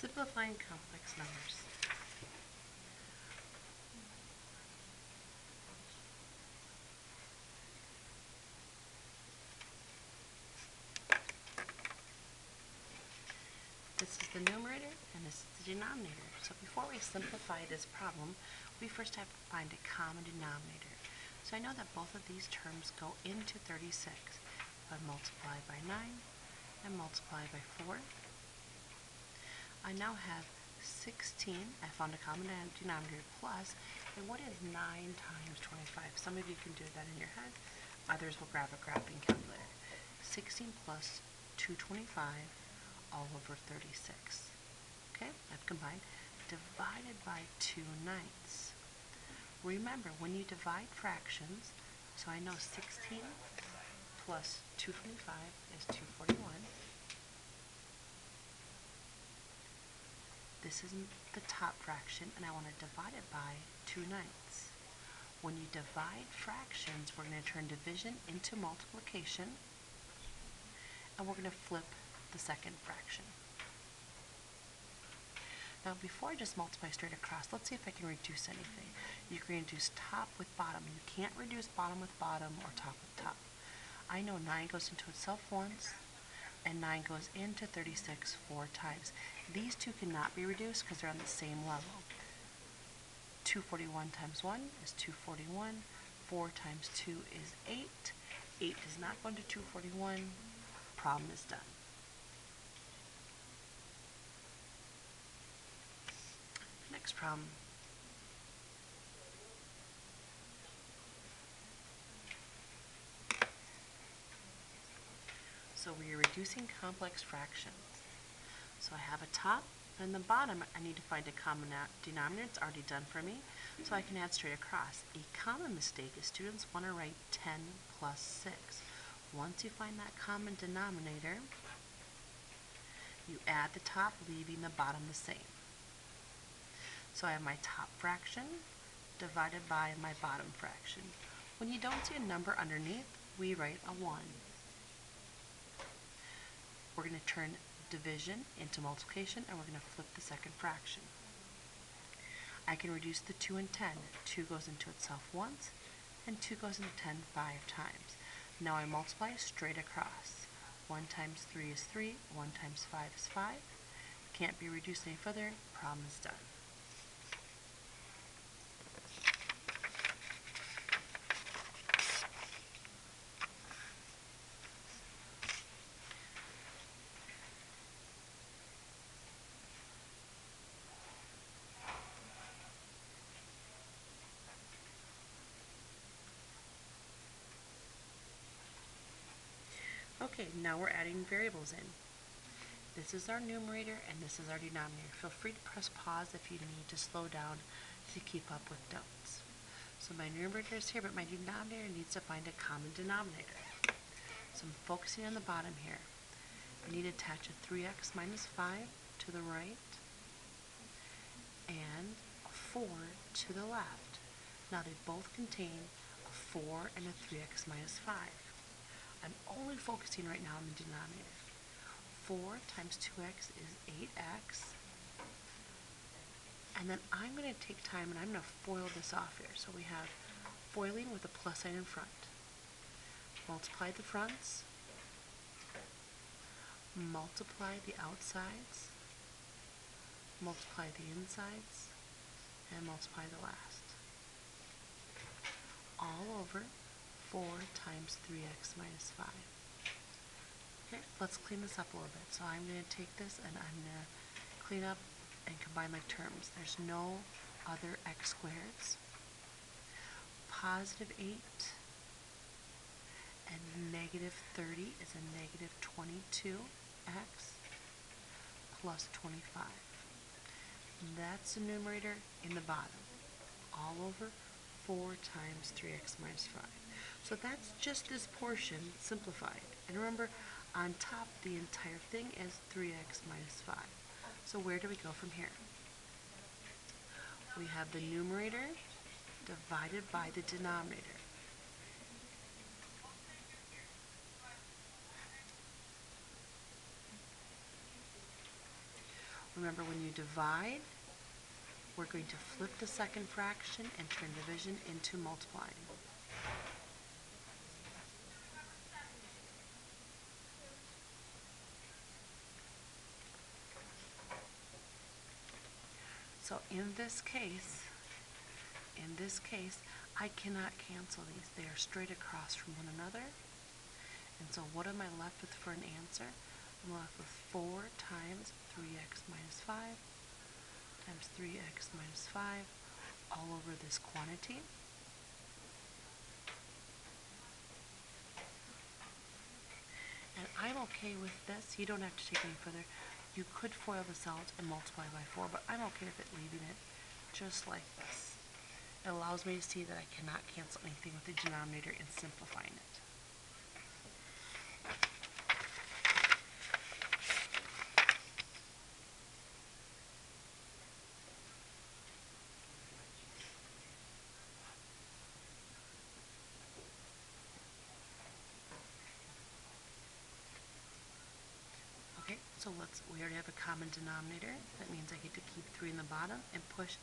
Simplifying complex numbers. This is the numerator and this is the denominator. So before we simplify this problem, we first have to find a common denominator. So I know that both of these terms go into 36. If I multiply by 9 and multiply by 4, I now have 16. I found a common denominator plus, and what is 9 times 25? Some of you can do that in your head. Others will grab a graphing calculator. 16 plus 225 all over 36. Okay, I've combined. Divided by 2/9. Remember, when you divide fractions, so I know 16 plus 225 is 241. This is the top fraction, and I want to divide it by 2/9. When you divide fractions, we're going to turn division into multiplication, and we're going to flip the second fraction. Now, before I just multiply straight across, let's see if I can reduce anything. You can reduce top with bottom. You can't reduce bottom with bottom or top with top. I know 9 goes into itself once, and 9 goes into 36 4 times. These two cannot be reduced because they're on the same level. 241 times 1 is 241. 4 times 2 is 8. 8 does not go into 241. Problem is done. Next problem. So we are reducing complex fractions. So I have a top and the bottom. I need to find a common denominator. It's already done for me, so I can add straight across. A common mistake is students want to write 10 plus 6. Once you find that common denominator, you add the top, leaving the bottom the same. So I have my top fraction divided by my bottom fraction. When you don't see a number underneath, we write a 1. We're going to turn division into multiplication, and we're going to flip the second fraction. I can reduce the 2 and 10. 2 goes into itself once, and 2 goes into 10 5 times. Now I multiply straight across. 1 times 3 is 3, 1 times 5 is 5. Can't be reduced any further. Problem is done. Okay, now we're adding variables in. This is our numerator and this is our denominator. Feel free to press pause if you need to slow down to keep up with notes. So my numerator is here, but my denominator needs to find a common denominator. So I'm focusing on the bottom here. I need to attach a 3x minus 5 to the right and a 4 to the left. Now they both contain a 4 and a 3x minus 5. I'm only focusing right now on the denominator. 4 times 2x is 8x. And then I'm going to take time and I'm going to FOIL this off here. So we have FOILing with a plus sign in front. Multiply the fronts. Multiply the outsides. Multiply the insides. And multiply the last. All over 4 times 3x minus 5. Okay, let's clean this up a little bit. So I'm going to take this and I'm going to clean up and combine my terms. There's no other x squareds. Positive 8 and negative 30 is a negative 22x plus 25. That's the numerator in the bottom. All over 4 times 3x minus 5. So that's just this portion simplified. And remember, on top, the entire thing is 3x minus 5. So where do we go from here? We have the numerator divided by the denominator. Remember, when you divide, we're going to flip the second fraction and turn division into multiplying. So in this case, I cannot cancel these. They are straight across from one another. And so what am I left with for an answer? I'm left with 4 times 3x minus 5 times 3x minus 5 all over this quantity. And I'm okay with this. You don't have to take any further. You could FOIL this out and multiply by 4, but I'm okay with it leaving it just like this. It allows me to see that I cannot cancel anything with the denominator and simplifying it. Okay, so we already have a common denominator. That means I get to keep 3 in the bottom and push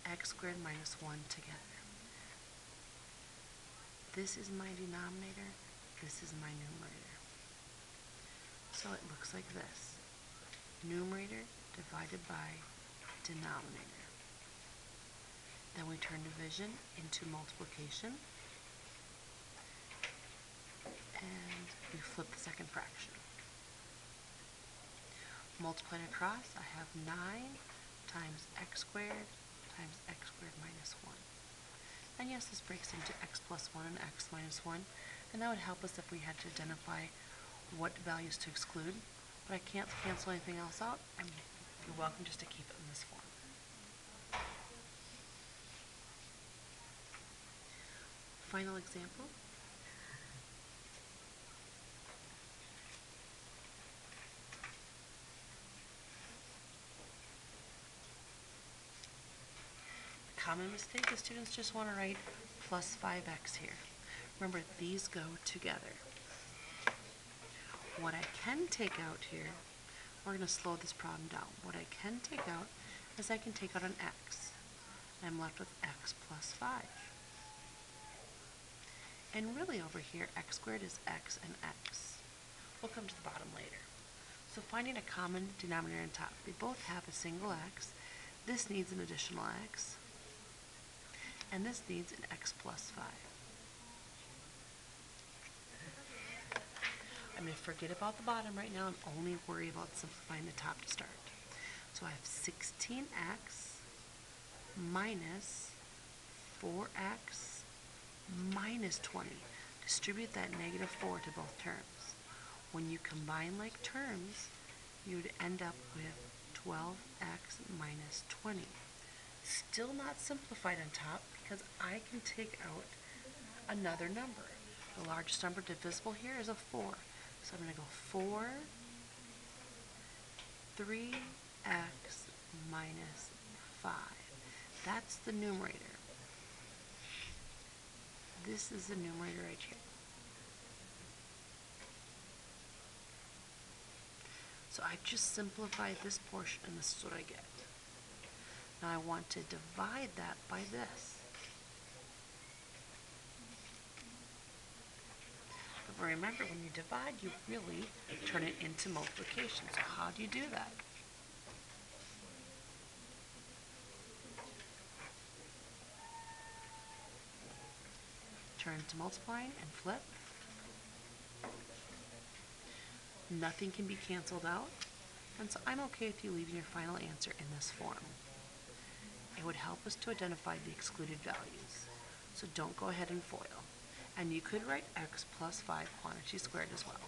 x squared minus 1 together. This is my denominator, this is my numerator. So it looks like this. Numerator divided by denominator. Then we turn division into multiplication. And we flip the second fraction. Multiplying across, I have 9 times x squared minus 1. And yes, this breaks into x plus 1 and x minus 1, and that would help us if we had to identify what values to exclude, but I can't cancel anything else out, and you're welcome just to keep it in this form. Final example. Common mistake, the students just want to write plus 5x here. Remember, these go together. What I can take out here, we're going to slow this problem down. What I can take out is I can take out an x. I'm left with x plus 5. And really over here, x squared is x and x. We'll come to the bottom later. So finding a common denominator on top. They both have a single x. This needs an additional x. And this needs an x plus 5. I'm going to forget about the bottom right now and only worry about simplifying the top to start. So I have 16x minus 4x minus 20. Distribute that negative 4 to both terms. When you combine like terms, you would end up with 12x minus 20. Still not simplified on top because I can take out another number. The largest number divisible here is a 4. So I'm going to go 4, 3x minus 5. That's the numerator. This is the numerator right here. So I've just simplified this portion, and this is what I get. Now I want to divide that by this. But remember, when you divide, you really turn it into multiplication. So how do you do that? Turn to multiplying and flip. Nothing can be canceled out, and so I'm okay with you leaving your final answer in this form. It would help us to identify the excluded values, so don't go ahead and FOIL. And you could write x plus 5 quantity squared as well.